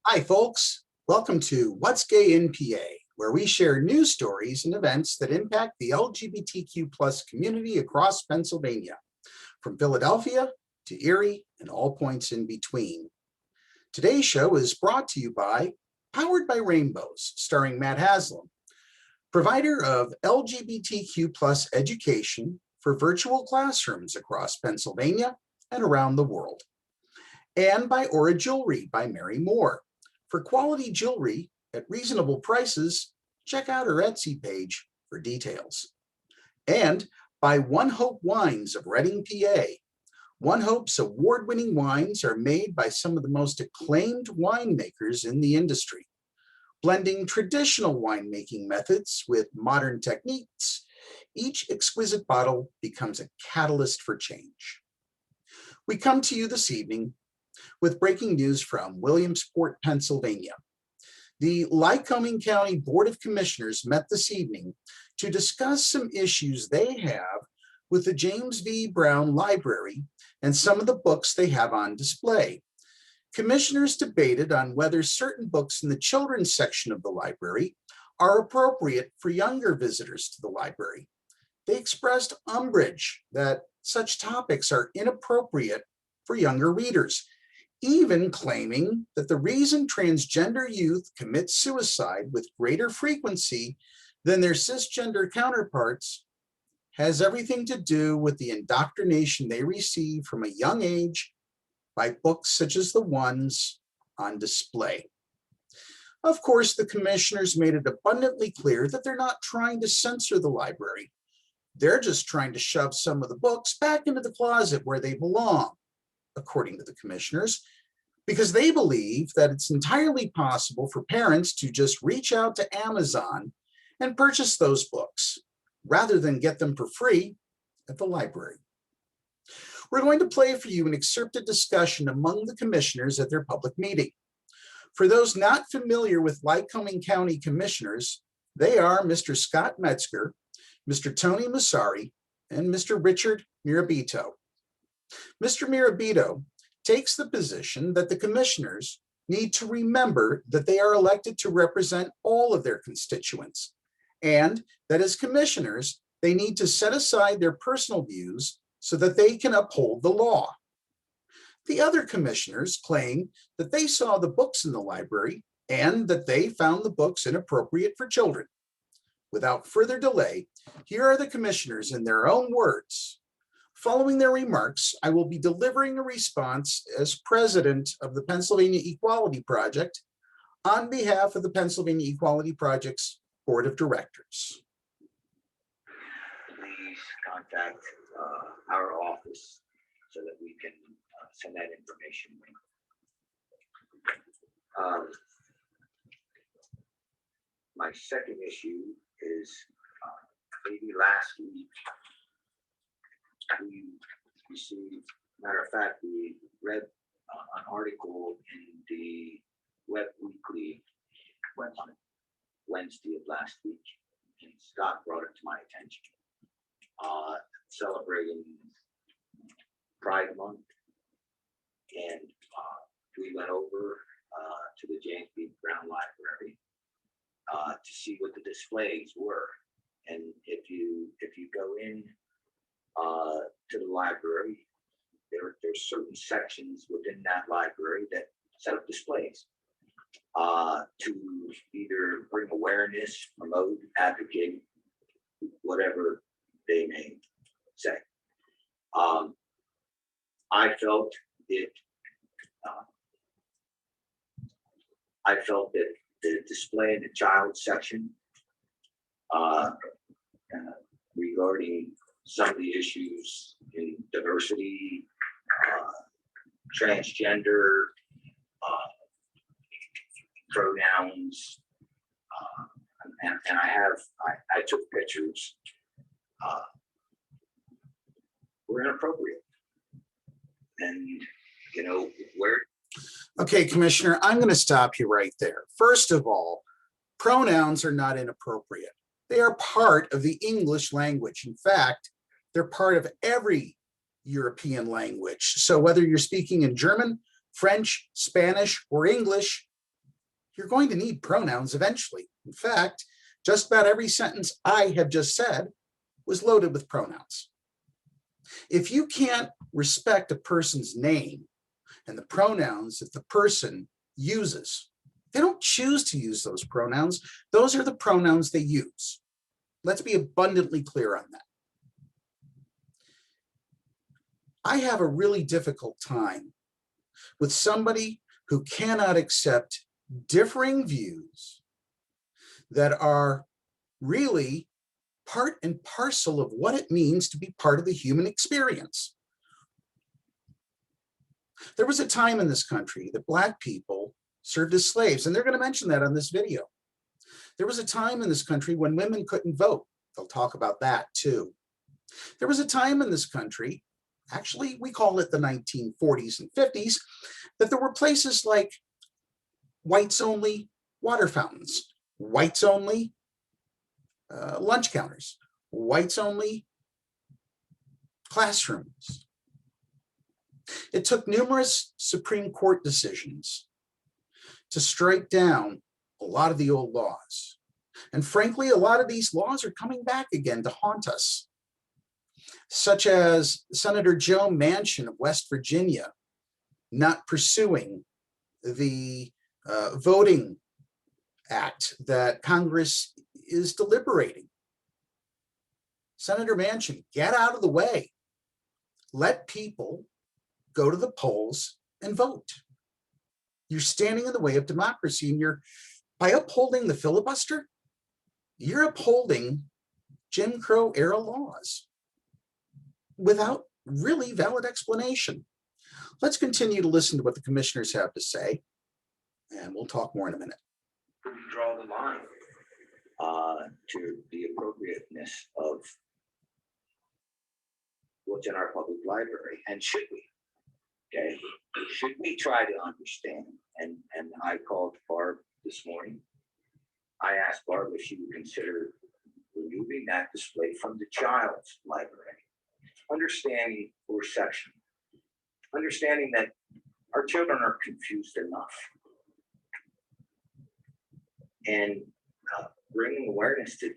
Hi, folks. Welcome to What's Gay in PA, where we share news stories and events that impact the LGBTQ plus community across Pennsylvania, from Philadelphia to Erie and all points in between. Today's show is brought to you by Powered by Rainbows, starring Matt Haslam, provider of LGBTQ plus education for virtual classrooms across Pennsylvania and around the world, and by Aura Jewelry by Mary Moore. For quality jewelry at reasonable prices, check out her Etsy page for details. And by One Hope Wines of Reading, PA. One Hope's award-winning wines are made by some of the most acclaimed winemakers in the industry. Blending traditional winemaking methods with modern techniques, each exquisite bottle becomes a catalyst for change. We come to you this evening with breaking news from Williamsport, Pennsylvania. The Lycoming County Board of Commissioners met this evening to discuss some issues they have with the James V. Brown Library and some of the books they have on display. Commissioners debated on whether certain books in the children's section of the library are appropriate for younger visitors to the library. They expressed umbrage that such topics are inappropriate for younger readers, even claiming that the reason transgender youth commit suicide with greater frequency than their cisgender counterparts has everything to do with the indoctrination they receive from a young age by books such as the ones on display. Of course, the commissioners made it abundantly clear that they're not trying to censor the library. They're just trying to shove some of the books back into the closet where they belong, according to the commissioners, because they believe that it's entirely possible for parents to just reach out to Amazon and purchase those books rather than get them for free at the library. We're going to play for you an excerpted discussion among the commissioners at their public meeting. For those not familiar with Lycoming County Commissioners, they are Mr. Scott Metzger, Mr. Tony Massari, and Mr. Richard Mirabito. Mr. Mirabito takes the position that the commissioners need to remember that they are elected to represent all of their constituents, and that as commissioners, they need to set aside their personal views so that they can uphold the law. The other commissioners claim that they saw the books in the library and that they found the books inappropriate for children. Without further delay, here are the commissioners in their own words. Following their remarks, I will be delivering a response as president of the Pennsylvania Equality Project on behalf of the Pennsylvania Equality Project's Board of Directors. Please contact our office so that we can send that information. My second issue is maybe last week we received, matter of fact, we read an article in the Web Weekly Wednesday of last week, and Scott brought it to my attention, celebrating Pride Month, and we went over to the James B. Brown Library to see what the displays were. And if you go in to the library, there's certain sections within that library that set up displays to either bring awareness, promote, advocate, whatever they may say. I felt that the display in the child section regarding some of the issues in diversity, transgender, pronouns, and I took pictures, were inappropriate. And, where. Okay, Commissioner, I'm going to stop you right there. First of all, pronouns are not inappropriate. They are part of the English language. In fact, they're part of every European language. So whether you're speaking in German, French, Spanish, or English, you're going to need pronouns eventually. In fact, just about every sentence I have just said was loaded with pronouns. If you can't respect a person's name and the pronouns that the person uses, they don't choose to use those pronouns. Those are the pronouns they use. Let's be abundantly clear on that. I have a really difficult time with somebody who cannot accept differing views that are really part and parcel of what it means to be part of the human experience. There was a time in this country that Black people served as slaves, and they're going to mention that on this video. There was a time in this country when women couldn't vote. They'll talk about that too. There was a time in this country, actually we call it the 1940s and 50s, that there were places like whites only water fountains, whites only lunch counters, whites only classrooms. It took numerous Supreme Court decisions to strike down a lot of the old laws. And frankly, a lot of these laws are coming back again to haunt us, such as Senator Joe Manchin of West Virginia not pursuing the voting act that Congress is deliberating. Senator Manchin, get out of the way. Let people go to the polls and vote. You're standing in the way of democracy, and by upholding the filibuster, you're upholding Jim Crow era laws without really valid explanation. Let's continue to listen to what the commissioners have to say, and we'll talk more in a minute. Where do you draw the line to the appropriateness of what's in our public library? And should we? Okay, should we try to understand? And I called Barb this morning. I asked Barb if she would consider removing that display from the child's library. Understanding perception, understanding that our children are confused enough, and bringing awareness to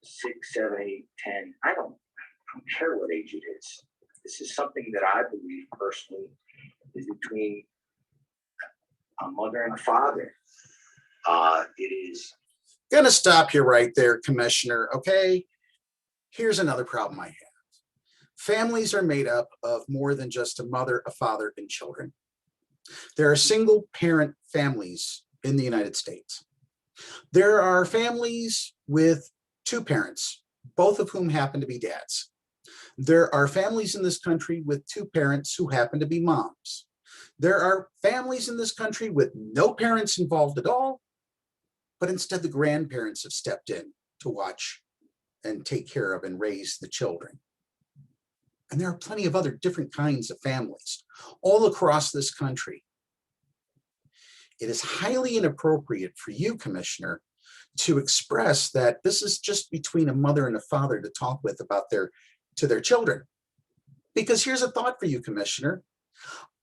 6, 7, 8, 10. I don't care what age it is. This is something that I believe personally is between a mother and a father. It is Gonna stop you right there, Commissioner, okay? Here's another problem I have. Families are made up of more than just a mother, a father, and children. There are single parent families in the United States. There are families with two parents, both of whom happen to be dads. There are families in this country with two parents who happen to be moms. There are families in this country with no parents involved at all, but instead the grandparents have stepped in to watch and take care of and raise the children. And there are plenty of other different kinds of families all across this country. It is highly inappropriate for you, Commissioner, to express that this is just between a mother and a father to talk with about their children. Because here's a thought for you, Commissioner.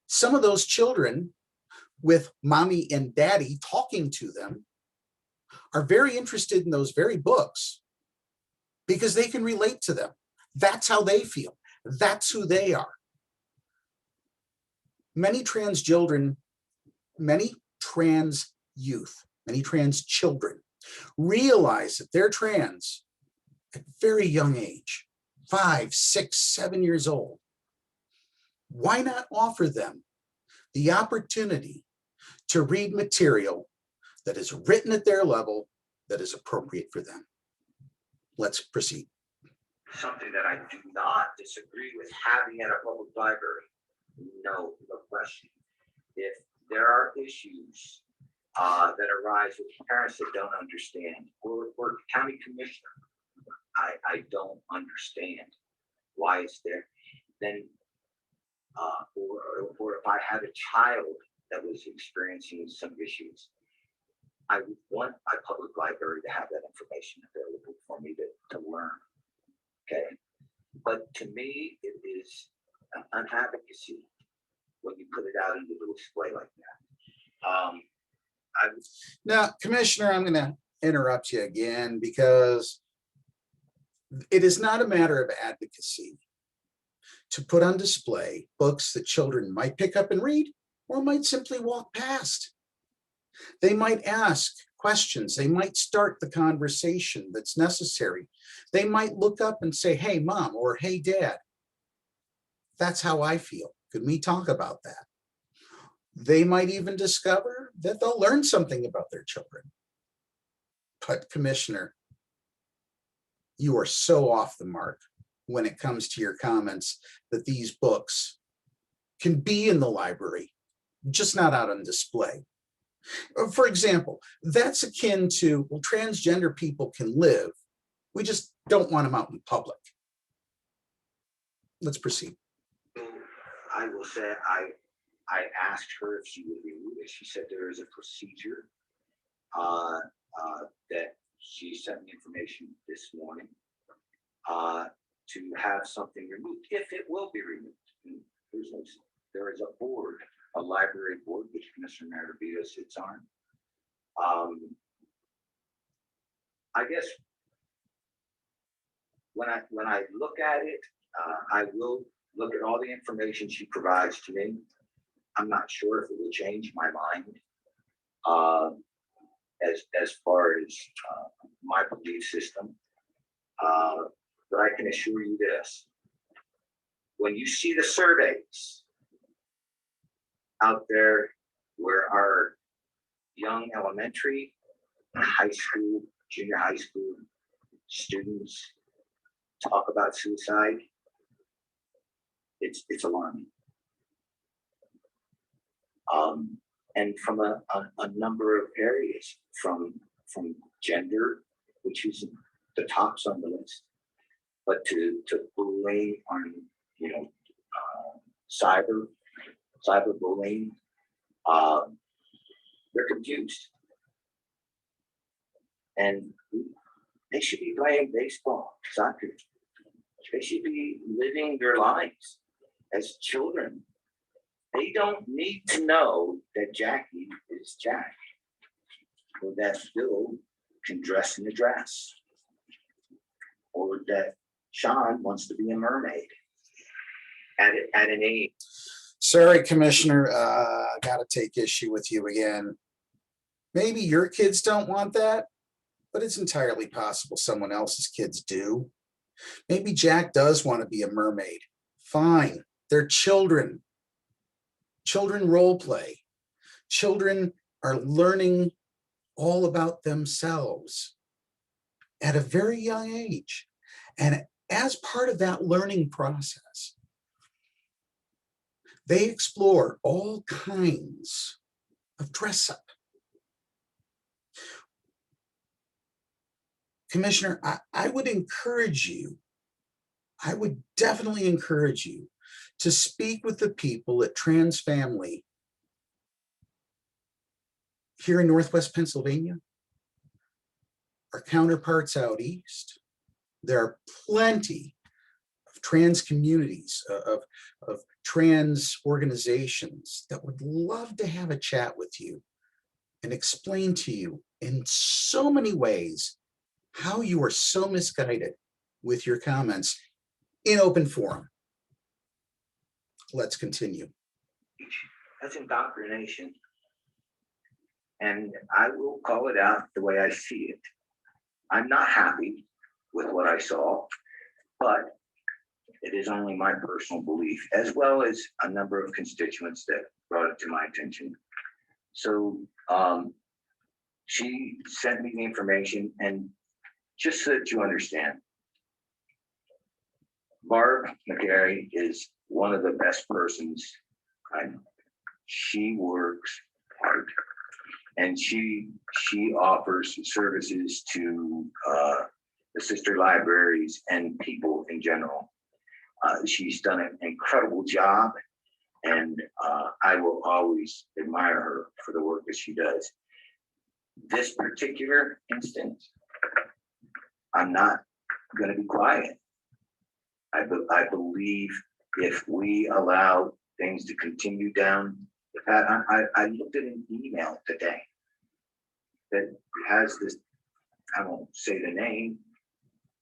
Some of those children with mommy and daddy talking to them are very interested in those very books because they can relate to them. That's how they feel. That's who they are. Many trans children, many trans youth, many trans children realize that they're trans at very young age, 5, 6, 7 years old. Why not offer them the opportunity to read material that is written at their level that is appropriate for them? Let's proceed. something that I do not disagree with having at a public library. No question. If there are issues that arise with parents that don't understand, or county commissioner, I don't understand why it's there, then or if I had a child that was experiencing some issues, I would want my public library to have that information available for me to learn. Okay. But to me, it is an advocacy when you put it out into the display like that. Now, Commissioner, I'm going to interrupt you again because it is not a matter of advocacy to put on display books that children might pick up and read or might simply walk past. They might ask questions. They might start the conversation that's necessary. They might look up and say, hey, mom, or hey, dad. That's how I feel. Could we talk about that? They might even discover that they'll learn something about their children. But Commissioner, you are so off the mark when it comes to your comments that these books can be in the library, just not out on display. For example, that's akin to, well, transgender people can live. We just don't want them out in public. Let's proceed. I will say I asked her if she would remove it. She said there is a procedure that she sent me information this morning to have something removed, if it will be removed. There is a board, a library board, which Commissioner Maravito sits on. I guess when I look at it, I will look at all the information she provides to me. I'm not sure if it will change my mind as far as my belief system. But I can assure you this: when you see the surveys out there where our young elementary, high school, junior high school students talk about suicide, it's alarming. And from a number of areas, from gender, which is the tops on the list, but to bullying on, cyberbullying, they're confused. And they should be playing baseball, soccer. They should be living their lives as children. They don't need to know that Jackie is Jack, or that Bill can dress in a dress, or that Sean wants to be a mermaid at an age. Sorry, Commissioner, I gotta take issue with you again. Maybe your kids don't want that, but it's entirely possible someone else's kids do. Maybe Jack does want to be a mermaid. Fine, they're children. Children role play. Children are learning all about themselves at a very young age. And as part of that learning process, they explore all kinds of dress up. Commissioner, I would encourage you, I would definitely encourage you to speak with the people at Trans Family here in Northwest Pennsylvania, our counterparts out east. There are plenty of trans communities, of trans organizations that would love to have a chat with you and explain to you in so many ways how you are so misguided with your comments in open forum. Let's continue. That's indoctrination. And I will call it out the way I see it. I'm not happy with what I saw, but it is only my personal belief, as well as a number of constituents that brought it to my attention. So she sent me the information, and just so that you understand, Barb McGarry is one of the best persons I know. She works hard, and she offers services to the sister libraries and people in general. She's done an incredible job, and I will always admire her for the work that she does. This particular instance, I'm not going to be quiet. I believe if we allow things to continue down the path, I looked at an email today that has this, I won't say the name.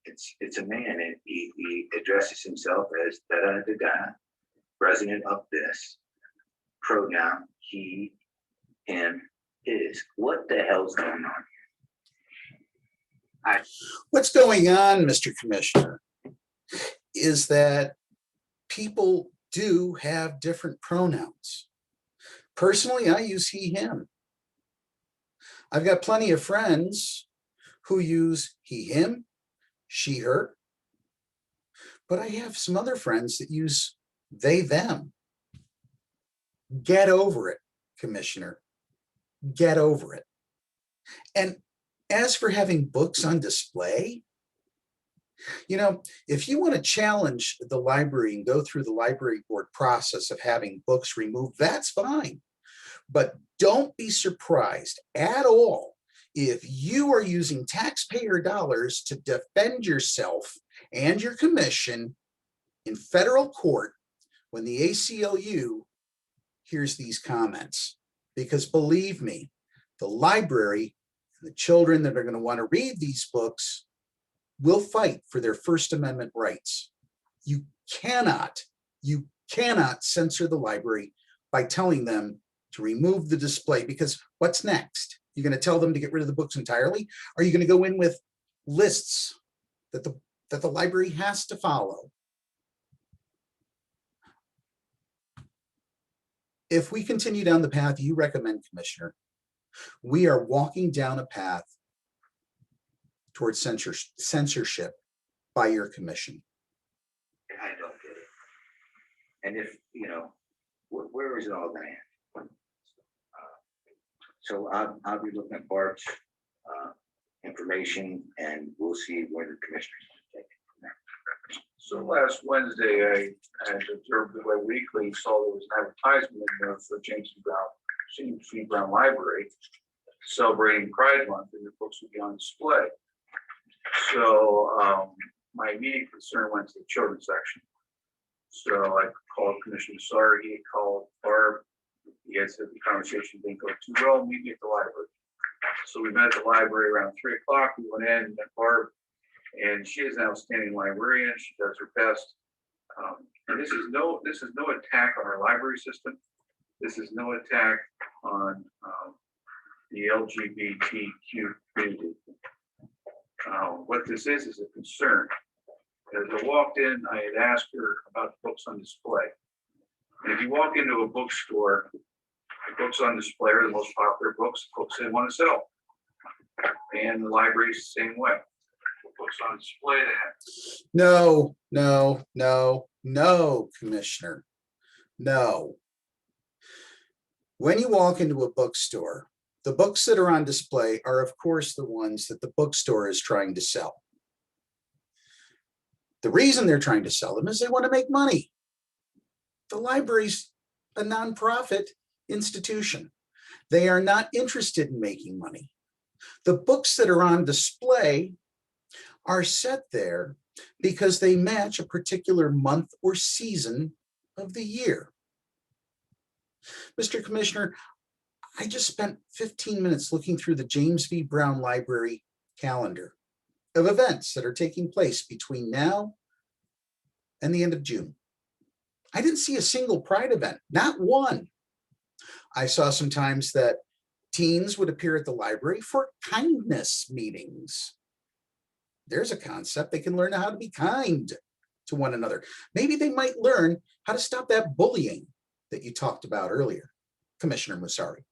It's a man, and he addresses himself as da da da da, president of this, pronoun he, him, his. What the hell's going on? What's going on, Mr. Commissioner, is that people do have different pronouns. Personally, I use he, him. I've got plenty of friends who use he, him, she, her, but I have some other friends that use they, them. Get over it, Commissioner. Get over it. And as for having books on display, you know, if you want to challenge the library and go through the library board process of having books removed, that's fine. But don't be surprised at all if you are using taxpayer dollars to defend yourself and your commission in federal court when the ACLU hears these comments. Because believe me, the library and the children that are going to want to read these books will fight for their First Amendment rights. You cannot censor the library by telling them to remove the display, because what's next? You're going to tell them to get rid of the books entirely? Are you going to go in with lists that the library has to follow? If we continue down the path you recommend, Commissioner, we are walking down a path towards censorship by your commission. I don't get it. And if, you know, where is it all going to end? So I'll be looking at Barb's information, and we'll see where the commissioners take it from there. So last Wednesday, I had observed the Way Weekly, saw there was an advertisement in there for James V. Brown Library celebrating Pride Month, and the books would be on display. So my immediate concern went to the children's section. So I called Commissioner Sarr, he called Barb. He had said the conversation didn't go too well, meet me at the library. So we met at the library around 3 o'clock. We went in and met Barb, and she is an outstanding librarian. She does her best. And this is no attack on our library system. This is no attack on the LGBTQ community. What this is a concern. As I walked in, I had asked her about the books on display. And if you walk into a bookstore, the books on display are the most popular books they want to sell. And the library is the same way. The books on display, they have. No, Commissioner. No. When you walk into a bookstore, the books that are on display are, of course, the ones that the bookstore is trying to sell. The reason they're trying to sell them is they want to make money. The library's a nonprofit institution. They are not interested in making money. The books that are on display are set there because they match a particular month or season of the year. Mr. Commissioner, I just spent 15 minutes looking through the James V. Brown Library calendar of events that are taking place between now and the end of June. I didn't see a single Pride event, not one. I saw sometimes that teens would appear at the library for kindness meetings. There's a concept. They can learn how to be kind to one another. Maybe they might learn how to stop that bullying that you talked about earlier, Commissioner Musari.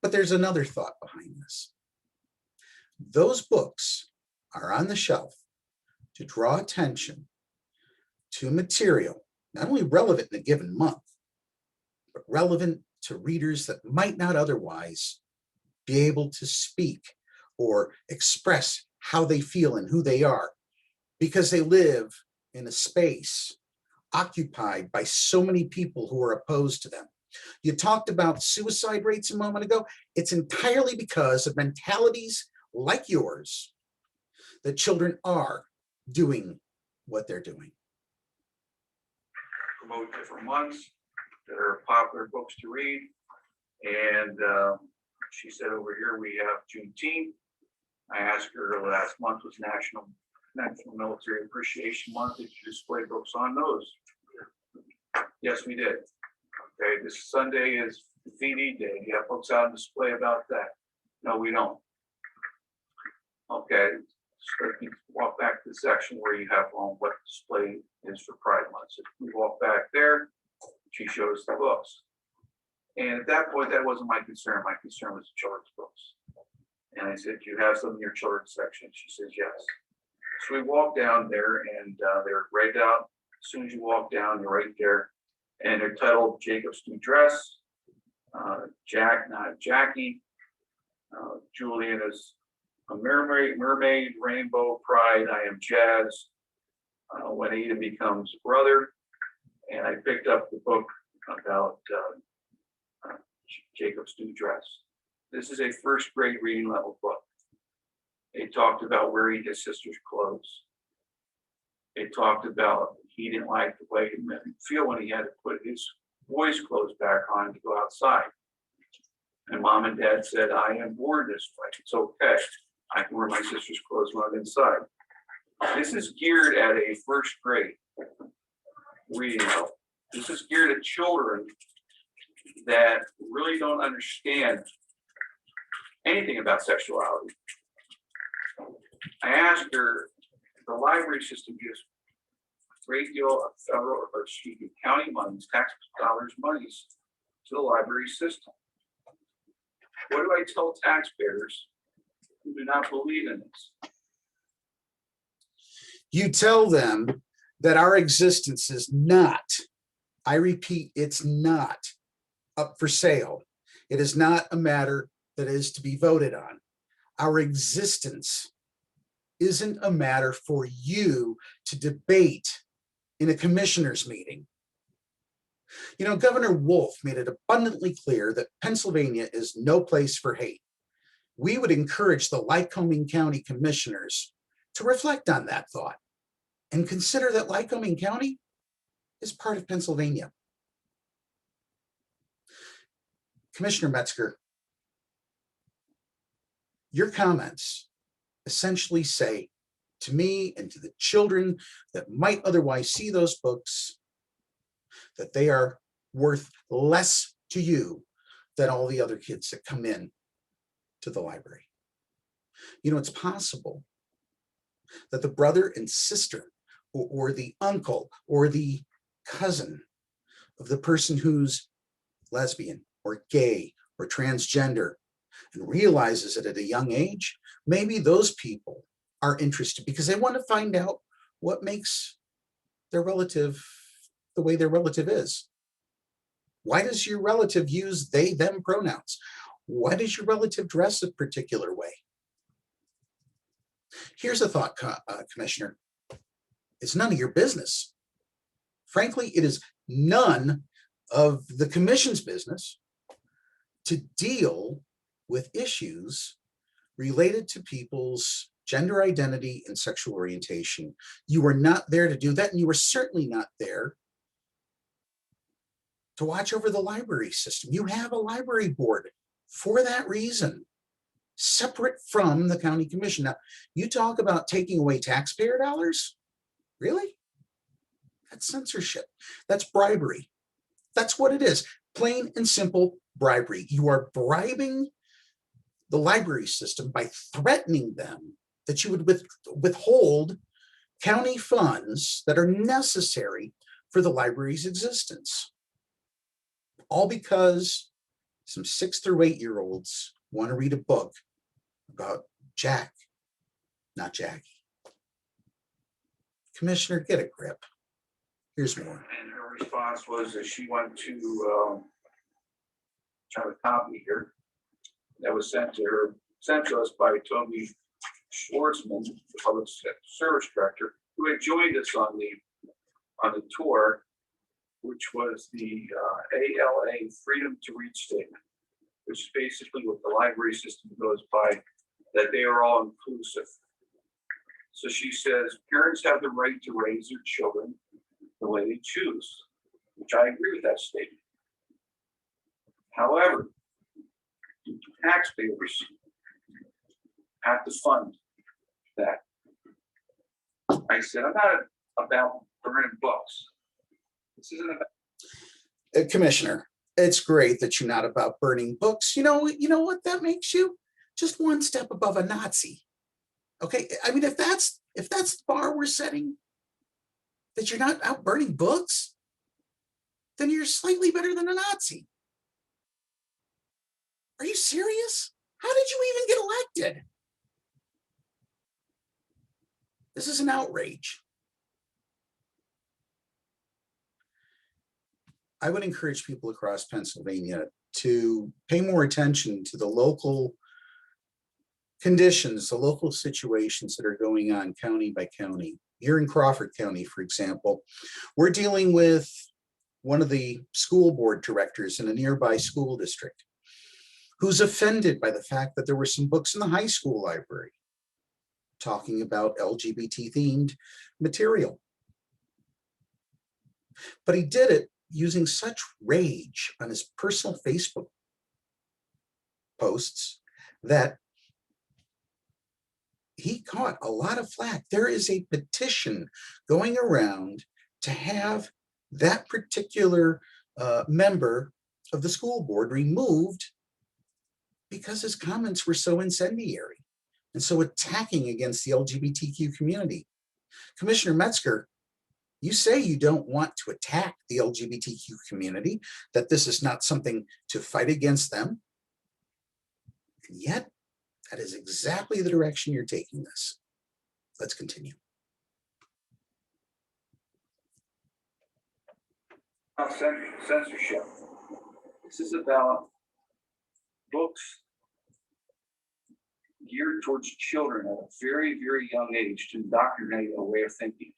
But there's another thought behind this. Those books are on the shelf to draw attention to material, not only relevant in a given month, but relevant to readers that might not otherwise be able to speak or express how they feel and who they are, because they live in a space occupied by so many people who are opposed to them. You talked about suicide rates a moment ago. It's entirely because of mentalities like yours that children are doing what they're doing. Promote different months that are popular books to read. And She said, over here we have Juneteenth. I asked her last month was National Military Appreciation Month. Did you display books on those? Yes, we did. Okay, this Sunday is VD Day. Do you have books out on display about that? No, we don't. Okay, so if you walk back to the section where you have on what display is for Pride Month. So if we walk back there, she shows the books. And at that point, that wasn't my concern. My concern was the children's books. And I said, do you have some in your children's section? She says, yes. So we walked down there and they're right out. As soon as you walk down, you're right there. And they're titled Jacob's New Dress, Jackie, Julian is a mermaid, rainbow, pride, I am Jazz, when Ada becomes brother. And I picked up the book about Jacob's New Dress. This is a first grade reading level book. It talked about wearing his sister's clothes. It talked about he didn't like the way he made him feel when he had to put his boys' clothes back on to go outside. And mom and dad said, I am bored this way. It's okay. I can wear my sister's clothes when I'm inside. This is geared at a first grade reading level. This is geared at children that really don't understand anything about sexuality. I asked her, the library system gives a great deal of federal, or excuse me, county monies, tax dollars monies to the library system. What do I tell taxpayers who do not believe in this? You tell them that our existence is not, I repeat, it's not up for sale. It is not a matter that is to be voted on. Our existence isn't a matter for you to debate in a commissioner's meeting. You know, Governor Wolf made it abundantly clear that Pennsylvania is no place for hate. We would encourage the Lycoming County Commissioners to reflect on that thought and consider that Lycoming County is part of Pennsylvania. Commissioner Metzger, your comments essentially say to me and to the children that might otherwise see those books that they are worth less to you than all the other kids that come in to the library. You know, it's possible that the brother and sister or the uncle or the cousin of the person who's lesbian or gay or transgender and realizes it at a young age, maybe those people are interested because they want to find out what makes their relative the way their relative is. Why does your relative use they, them pronouns? Why does your relative dress a particular way? Here's a thought, Commissioner. It's none of your business. Frankly, it is none of the commission's business to deal with issues related to people's gender identity and sexual orientation. You were not there to do that, and you were certainly not there to watch over the library system. You have a library board for that reason, separate from the county commission. Now, you talk about taking away taxpayer dollars? Really? That's censorship. That's bribery. That's what it is. Plain and simple bribery. You are bribing the library system by threatening them that you would withhold county funds that are necessary for the library's existence. All because some 6 through 8-year-olds want to read a book about Jack, not Jackie. Commissioner, get a grip. Here's more. And her response was that she went to try to copy here. That was sent to us by Toby Schwartzman, the public service director, who had joined us on the tour, which was the ALA Freedom to Read Statement, which is basically what the library system goes by, that they are all inclusive. So she says, parents have the right to raise their children the way they choose, which I agree with that statement. However, taxpayers have to fund that. I said, I'm not about burning books. This isn't about. Commissioner, it's great that you're not about burning books. You know what that makes you? Just one step above a Nazi. Okay, I mean, if that's the bar we're setting, that you're not out burning books, then you're slightly better than a Nazi. Are you serious? How did you even get elected? This is an outrage. I would encourage people across Pennsylvania to pay more attention to the local conditions, the local situations that are going on county by county. Here in Crawford County, for example, we're dealing with one of the school board directors in a nearby school district who's offended by the fact that there were some books in the high school library talking about LGBT themed material. But he did it using such rage on his personal Facebook posts that he caught a lot of flack. There is a petition going around to have that particular member of the school board removed because his comments were so incendiary and so attacking against the LGBTQ community. Commissioner Metzger, you say you don't want to attack the LGBTQ community, that this is not something to fight against them. And yet, that is exactly the direction you're taking this. Let's continue. Censorship. This is about books geared towards children at a very, very young age to indoctrinate a way of thinking.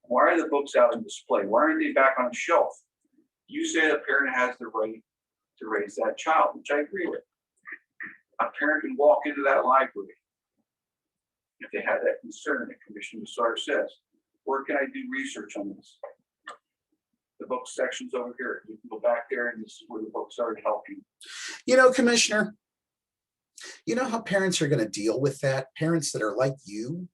Why are the books out on display? Why aren't they back on a shelf? You say the parent has the right to raise that child, which I agree with. A parent can walk into that library if they have that concern, that Commissioner Sar says, where can I do research on this? The book section's over here. You can go back there and this is where the books are to help you. You know, Commissioner, you know how parents are going to deal with that? Parents that are like you,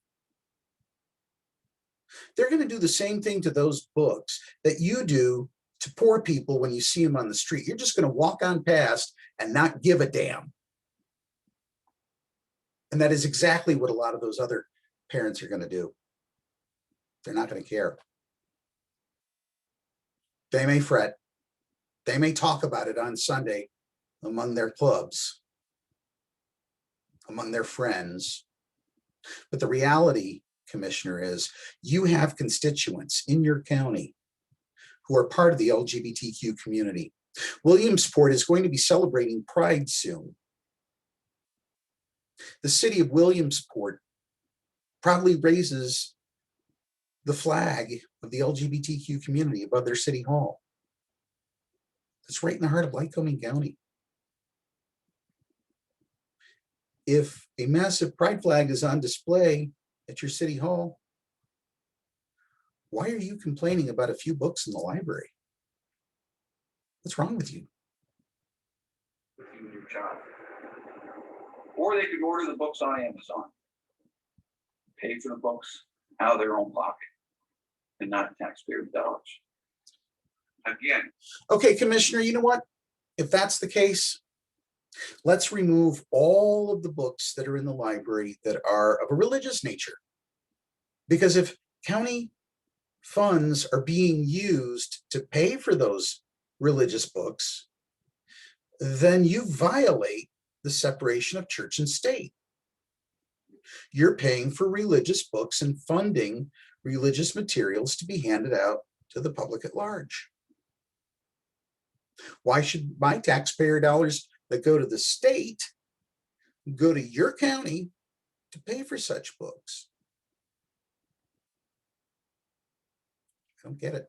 they're going to do the same thing to those books that you do to poor people when you see them on the street. You're just going to walk on past and not give a damn. And that is exactly what a lot of those other parents are going to do. They're not going to care. They may fret. They may talk about it on Sunday among their clubs, among their friends. But the reality, Commissioner, is you have constituents in your county who are part of the LGBTQ community. Williamsport is going to be celebrating Pride soon. The city of Williamsport proudly raises the flag of the LGBTQ community above their city hall. It's right in the heart of Lycoming County. If a massive pride flag is on display at your city hall, why are you complaining about a few books in the library? What's wrong with you? With you and your child. Or they could order the books on Amazon, pay for the books out of their own pocket and not taxpayer dollars. Again. Okay, Commissioner, you know what? If that's the case, let's remove all of the books that are in the library that are of a religious nature. Because if county funds are being used to pay for those religious books, then you violate the separation of church and state. You're paying for religious books and funding religious materials to be handed out to the public at large. Why should my taxpayer dollars that go to the state go to your county to pay for such books? I don't get it.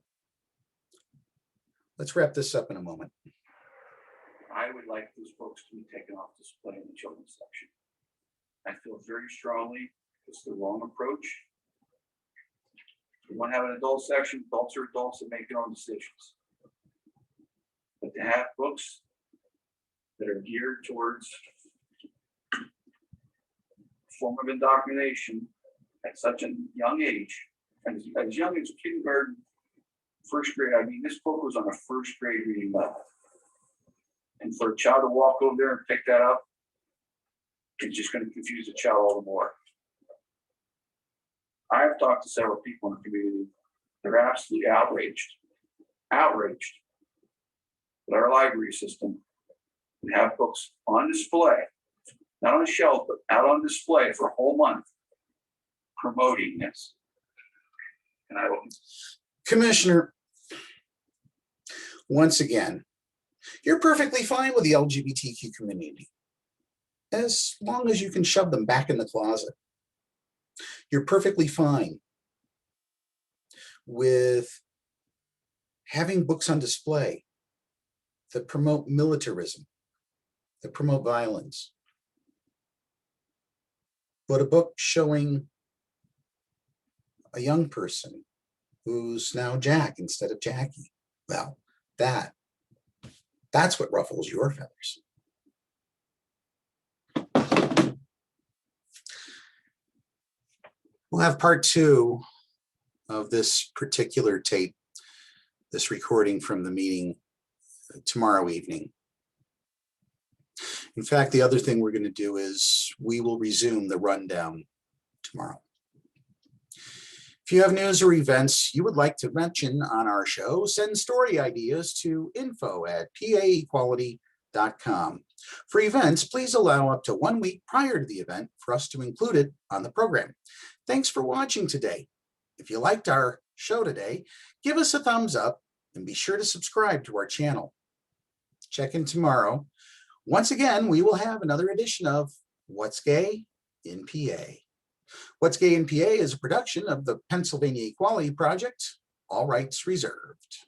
Let's wrap this up in a moment. I would like those books to be taken off display in the children's section. I feel very strongly it's the wrong approach. We want to have an adult section. Adults are adults that make their own decisions. But to have books that are geared towards form of indoctrination at such a young age, as young as kindergarten, first grade. I mean, this book was on a first grade reading level. And for a child to walk over there and pick that up, it's just going to confuse the child all the more. I have talked to several people in the community. They're absolutely outraged that our library system can have books on display, not on a shelf, but out on display for a whole month, promoting this. And I will. Commissioner, once again, you're perfectly fine with the LGBTQ community, as long as you can shove them back in the closet. You're perfectly fine with having books on display that promote militarism, that promote violence. But a book showing a young person who's now Jack instead of Jackie, well, that's what ruffles your feathers. We'll have part 2 of this particular tape, this recording from the meeting, tomorrow evening. In fact, the other thing we're going to do is we will resume the rundown tomorrow. If you have news or events you would like to mention on our show, send story ideas to info@paequality.com. For events, please allow up to 1 week prior to the event for us to include it on the program. Thanks for watching today. If you liked our show today, give us a thumbs up and be sure to subscribe to our channel. Check in tomorrow. Once again, we will have another edition of What's Gay in PA. What's Gay in PA is a production of the Pennsylvania Equality Project, all rights reserved.